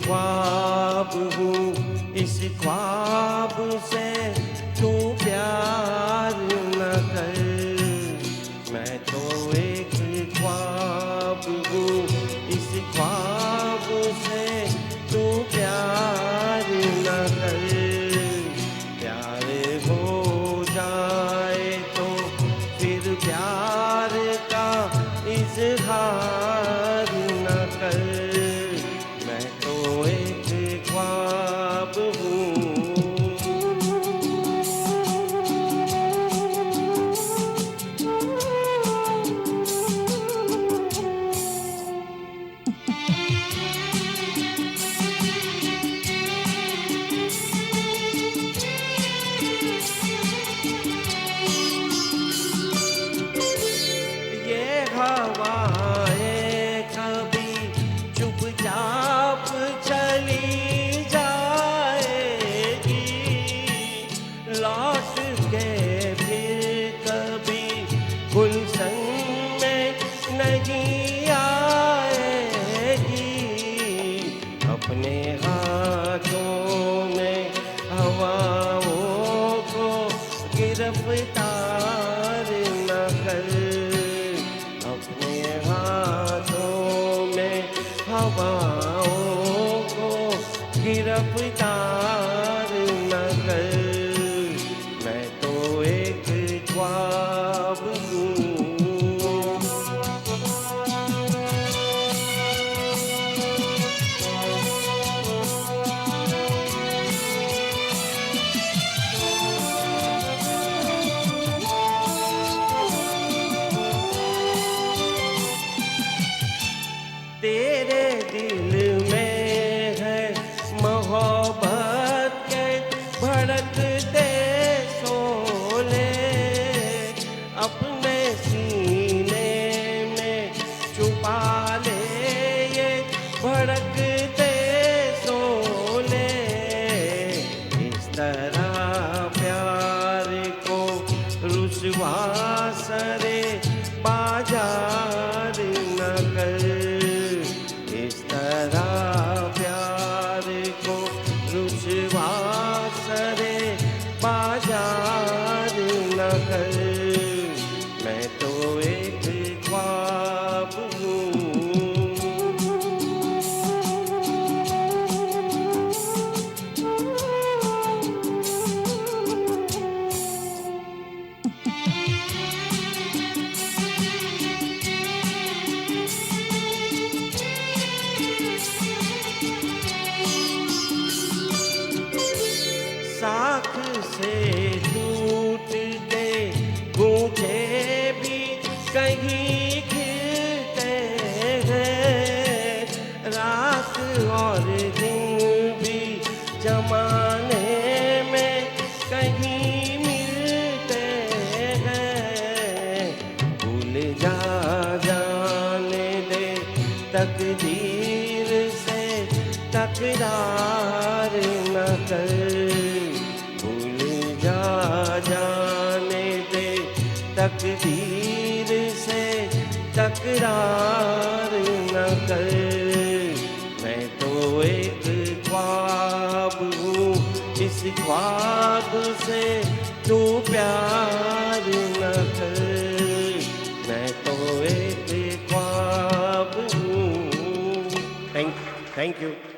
ख्वाब हूँ, इस ख्वाब से तू प्यार न कर। मैं तो एक ख्वाब हूँ, इस ख्वाब से तू प्यार न कर। प्यार हो जाए तो फिर प्यार का इजहार न कर। मैं तो एक ख्वाब हूँ। ये हवाएं कभी चुपचाप चली जाएगी, लौट के फिर कभी गुलशन में नहीं आएगी। अपने हाथों में हवाओं को गिरफ्तार न कर। अपने हाथों में हवाओं को गिरफ्तार न कर। मैं तो एक ख्वाब हूँ। तेरे दिल में है मोहब्बत के भड़कते शोले, अपने सीने में छुपा ले ये भड़कते शोले। इस तरह प्यार को रुसवा सरे बाजार न कर। इस तरह प्यार को रुसवा सरे बाजार न कर। मैं तो एक ख्वाब हूँ। साख से टूटते गूंचे भी कहीं खिलते हैं। रात और दिन भी जमाने में कहीं मिलते हैं। भूल जा जाने दे तकदीर से तकरार न कर। भूल जा जाने दे तकदीर से तकरार न कर। मैं तो एक ख्वाब हूँ, इस ख्वाब से तू प्यार न कर। मैं तो एक ख्वाब हूँ। Thank you.